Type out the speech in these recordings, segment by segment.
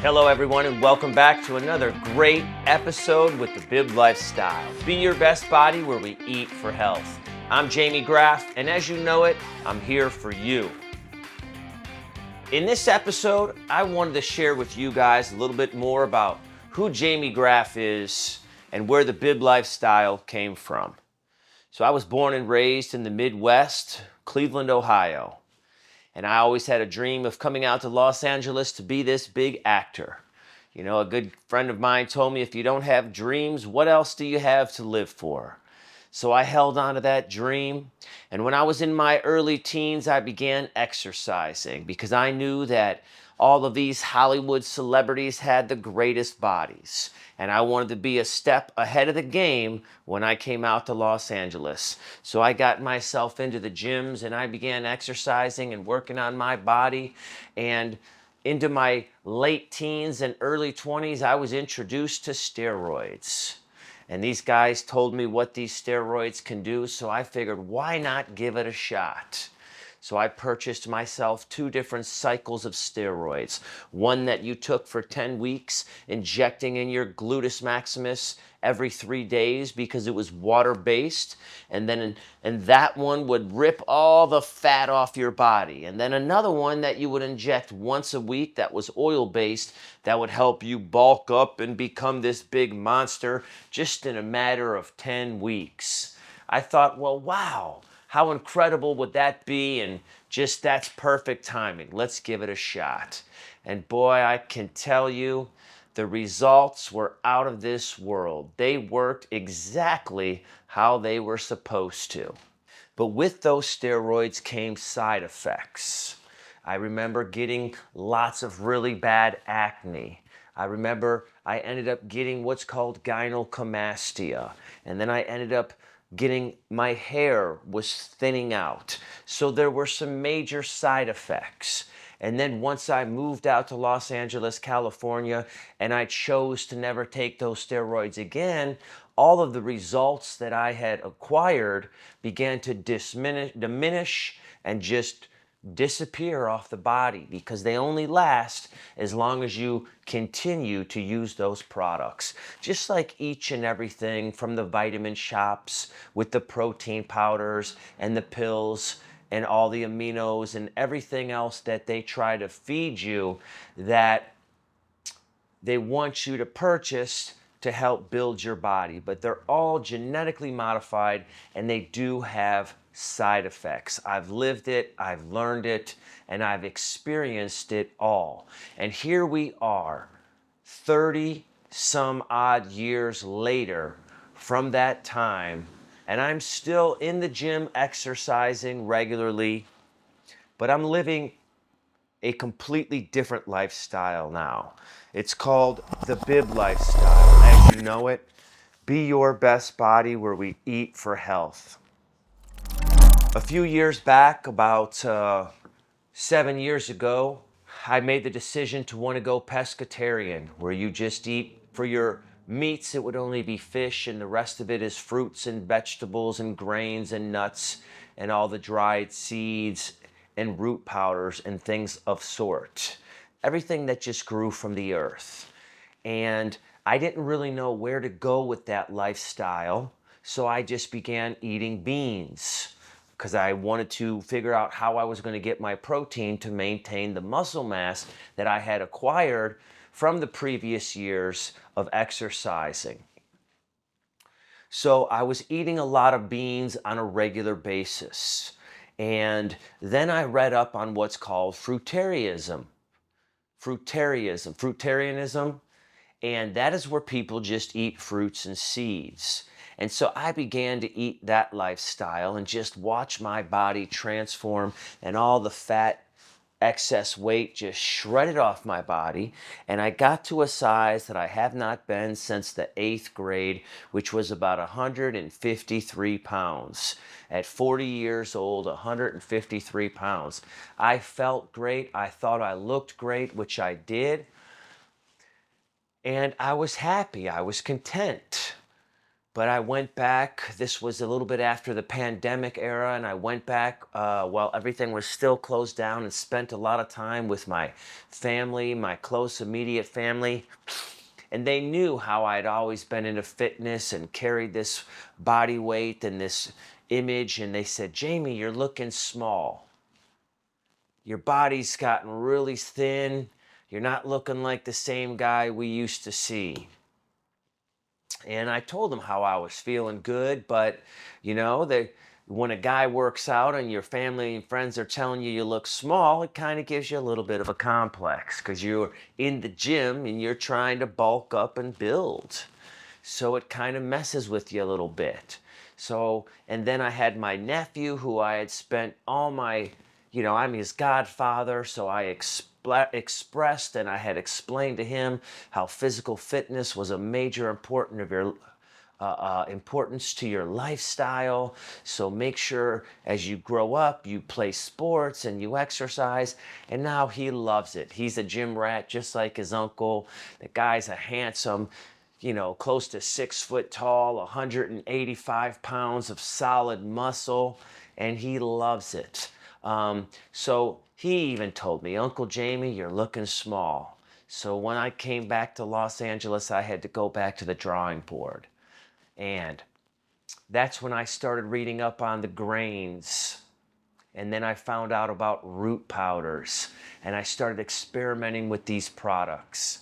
Hello, everyone, and welcome back to another great episode with the BYBB Lifestyle. Be your best body where we eat for health. I'm Jamie Graf, and as you know it, I'm here for you. In this episode, I wanted to share with you guys a little bit more about who Jamie Graf is and where the BYBB Lifestyle came from. So I was born and raised in the Midwest, Cleveland, Ohio. And I always had a dream of coming out to Los Angeles to be this big actor. You know, a good friend of mine told me, if you don't have dreams, what else do you have to live for? So I held on to that dream. And when I was in my early teens, I began exercising because I knew that all of these Hollywood celebrities had the greatest bodies. And I wanted to be a step ahead of the game when I came out to Los Angeles. So I got myself into the gyms and I began exercising and working on my body. And into my late teens and early 20s, I was introduced to steroids. And these guys told me what these steroids can do, so I figured, why not give it a shot? So I purchased myself 2 different cycles of steroids. One that you took for 10 weeks, injecting in your gluteus maximus every 3 days because it was water-based. And that one would rip all the fat off your body. And then another one that you would inject once a week that was oil-based that would help you bulk up and become this big monster just in a matter of 10 weeks. I thought, well, wow. How incredible would that be? And just that's perfect timing. Let's give it a shot. And boy, I can tell you, the results were out of this world. They worked exactly how they were supposed to. But with those steroids came side effects. I remember getting lots of really bad acne. I remember I ended up getting what's called gynecomastia. And then I ended up getting, my hair was thinning out. So there were some major side effects. And then once I moved out to Los Angeles, California, and I chose to never take those steroids again, all of the results that I had acquired began to diminish and just disappear off the body because they only last as long as you continue to use those products. Just like each and everything from the vitamin shops with the protein powders and the pills and all the aminos and everything else that they try to feed you that they want you to purchase to help build your body. But they're all genetically modified and they do have side effects. I've lived it, I've learned it, and I've experienced it all. And here we are, 30 some odd years later from that time, and I'm still in the gym exercising regularly, but I'm living a completely different lifestyle now. It's called the BYBB Lifestyle. As you know it, be your best body where we eat for health. A few years back, about 7 years ago, I made the decision to want to go pescatarian, where you just eat for your meats. It would only be fish, and the rest of it is fruits and vegetables and grains and nuts and all the dried seeds and root powders and things of sort. Everything that just grew from the earth. And I didn't really know where to go with that lifestyle, so I just began eating beans because I wanted to figure out how I was going to get my protein to maintain the muscle mass that I had acquired from the previous years of exercising. So I was eating a lot of beans on a regular basis. And then I read up on what's called fruitarianism, and that is where people just eat fruits and seeds. And so I began to eat that lifestyle and just watch my body transform and all the fat, excess weight just shredded off my body. And I got to a size that I have not been since the 8th grade, which was about 153 pounds. At 40 years old, 153 pounds. I felt great. I thought I looked great, which I did. And I was happy. I was content. But I went back. This was a little bit after the pandemic era, and I went back while everything was still closed down and spent a lot of time with my family, my close, immediate family. And they knew how I'd always been into fitness and carried this body weight and this image. And they said, Jamie, you're looking small. Your body's gotten really thin. You're not looking like the same guy we used to see. And I told them how I was feeling good, but when a guy works out and your family and friends are telling you you look small, it kind of gives you a little bit of a complex because you're in the gym and you're trying to bulk up and build. So it kind of messes with you a little bit. So, and then I had my nephew who I had spent all my, I'm his godfather, so I expressed and I had explained to him how physical fitness was a major importance to your lifestyle. So make sure as you grow up, you play sports and you exercise. And now he loves it. He's a gym rat, just like his uncle. The guy's a handsome, close to 6 foot tall, 185 pounds of solid muscle, and he loves it. So he even told me, Uncle Jamie, you're looking small. So when I came back to Los Angeles, I had to go back to the drawing board. And that's when I started reading up on the grains. And then I found out about root powders. And I started experimenting with these products.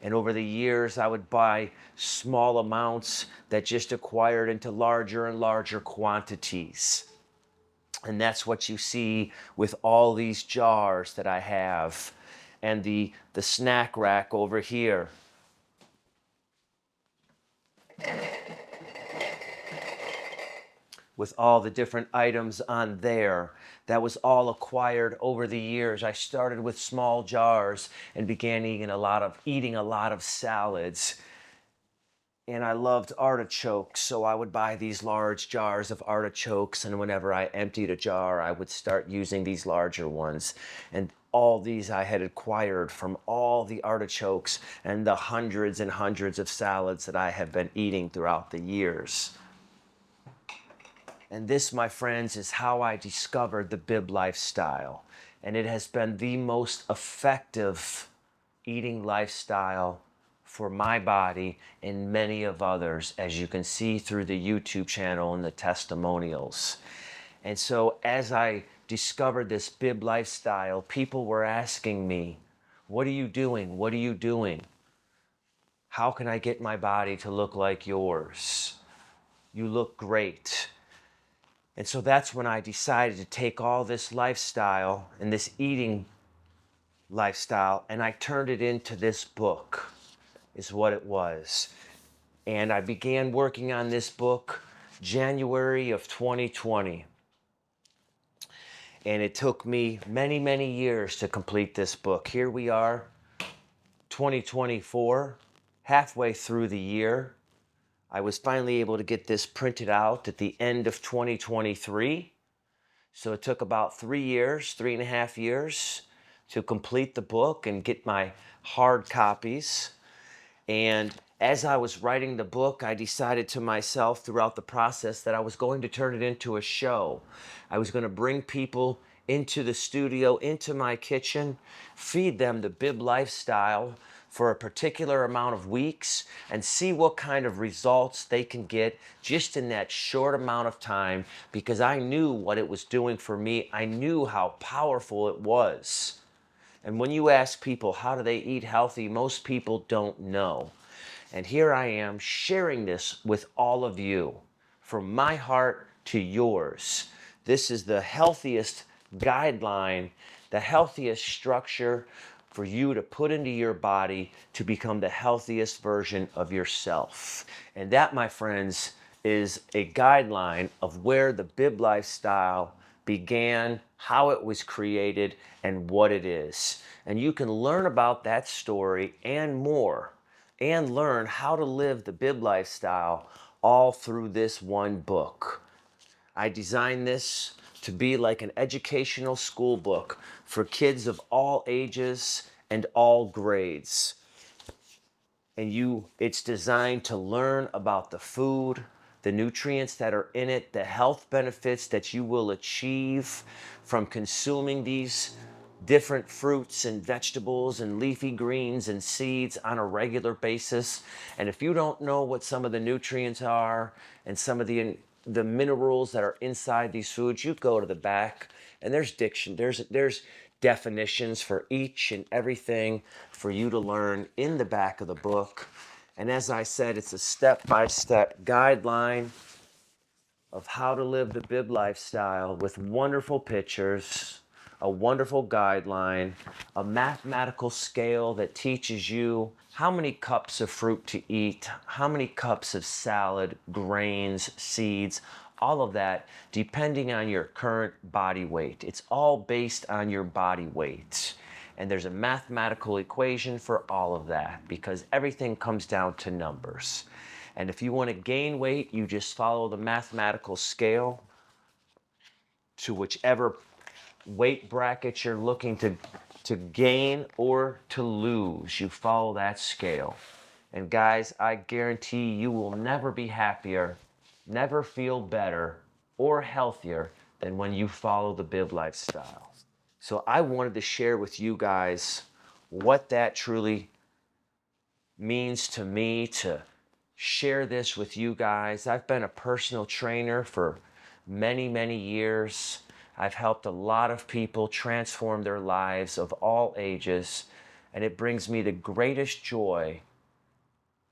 And over the years, I would buy small amounts that just acquired into larger and larger quantities. And that's what you see with all these jars that I have and the snack rack over here. With all the different items on there. That was all acquired over the years. I started with small jars and began eating a lot of salads. And I loved artichokes, so I would buy these large jars of artichokes, and whenever I emptied a jar, I would start using these larger ones. And all these I had acquired from all the artichokes and the hundreds and hundreds of salads that I have been eating throughout the years. And this, my friends, is how I discovered the BYBB Lifestyle. And it has been the most effective eating lifestyle for my body and many of others, as you can see through the YouTube channel and the testimonials. And so as I discovered this BYBB Lifestyle, people were asking me, what are you doing? What are you doing? How can I get my body to look like yours? You look great. And so that's when I decided to take all this lifestyle and this eating lifestyle and I turned it into this book, is what it was. And I began working on this book January of 2020. And it took me many, many years to complete this book. Here we are, 2024, halfway through the year. I was finally able to get this printed out at the end of 2023. So it took about 3.5 years to complete the book and get my hard copies. And as I was writing the book, I decided to myself throughout the process that I was going to turn it into a show. I was going to bring people into the studio, into my kitchen, feed them the BYBB Lifestyle for a particular amount of weeks and see what kind of results they can get just in that short amount of time, because I knew what it was doing for me. I knew how powerful it was. And when you ask people how do they eat healthy, most people don't know. And here I am sharing this with all of you, from my heart to yours. This is the healthiest guideline, the healthiest structure for you to put into your body to become the healthiest version of yourself. And that, my friends, is a guideline of where the BYBB Lifestyle began, how it was created, and what it is. And you can learn about that story and more, and learn how to live the BYBB Lifestyle all through this one book. I designed this to be like an educational school book for kids of all ages and all grades. And it's designed to learn about the food, the nutrients that are in it, the health benefits that you will achieve from consuming these different fruits and vegetables and leafy greens and seeds on a regular basis. And if you don't know what some of the nutrients are and some of the minerals that are inside these foods, you go to the back and there's definitions for each and everything for you to learn in the back of the book. And as I said, it's a step-by-step guideline of how to live the BIB lifestyle with wonderful pictures, a wonderful guideline, a mathematical scale that teaches you how many cups of fruit to eat, how many cups of salad, grains, seeds, all of that depending on your current body weight. It's all based on your body weight. And there's a mathematical equation for all of that because everything comes down to numbers. And if you want to gain weight, you just follow the mathematical scale to whichever weight bracket you're looking to gain or to lose. You follow that scale. And guys, I guarantee you will never be happier, never feel better or healthier than when you follow the BIB lifestyle. So I wanted to share with you guys what that truly means to me, to share this with you guys. I've been a personal trainer for many, many years. I've helped a lot of people transform their lives of all ages, and it brings me the greatest joy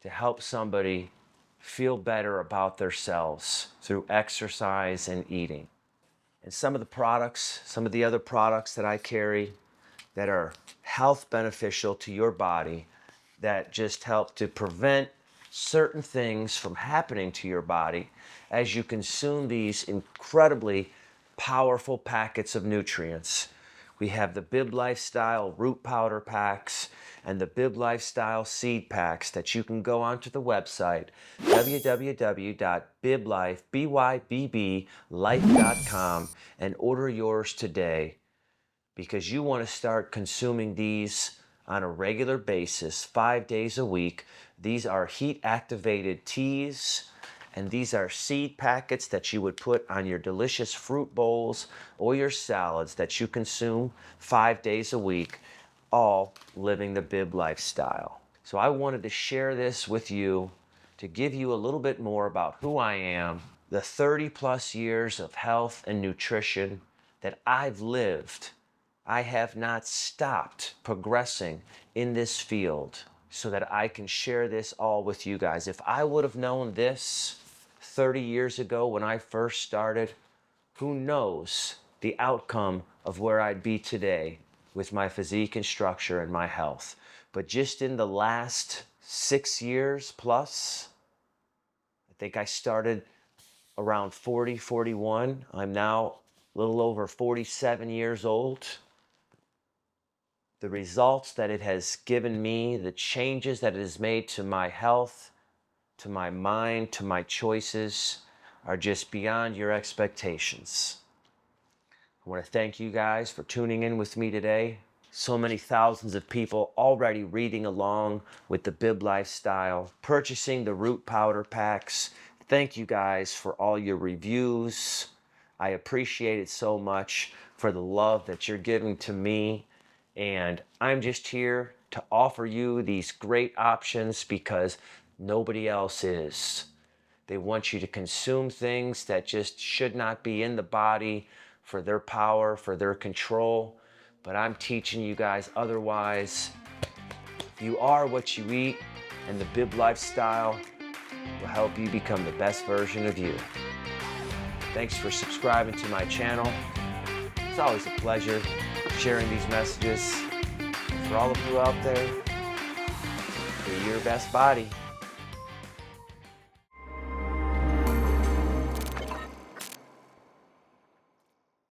to help somebody feel better about themselves through exercise and eating. And some of the other products that I carry that are health beneficial to your body, that just help to prevent certain things from happening to your body as you consume these incredibly powerful packets of nutrients. We have the BIB Lifestyle Root Powder Packs and the BIB Lifestyle Seed Packs that you can go onto the website www.BYBBLife.com and order yours today, because you want to start consuming these on a regular basis, 5 days a week. These are heat-activated teas, and these are seed packets that you would put on your delicious fruit bowls or your salads that you consume 5 days a week, all living the BIB lifestyle. So I wanted to share this with you to give you a little bit more about who I am, the 30 plus years of health and nutrition that I've lived. I have not stopped progressing in this field so that I can share this all with you guys. If I would have known this 30 years ago when I first started, who knows the outcome of where I'd be today with my physique and structure and my health. But just in the last 6 years plus, I think I started around 40, 41. I'm now a little over 47 years old. The results that it has given me, the changes that it has made to my health, to my mind, to my choices, are just beyond your expectations. I want to thank you guys for tuning in with me today. So many thousands of people already reading along with the BIB lifestyle, purchasing the root powder packs. Thank you guys for all your reviews. I appreciate it so much for the love that you're giving to me. And I'm just here to offer you these great options because nobody else is. They want you to consume things that just should not be in the body for their power, for their control. But I'm teaching you guys otherwise. You are what you eat, and the BIB lifestyle will help you become the best version of you. Thanks for subscribing to my channel. It's always a pleasure sharing these messages. For all of you out there, be your best body.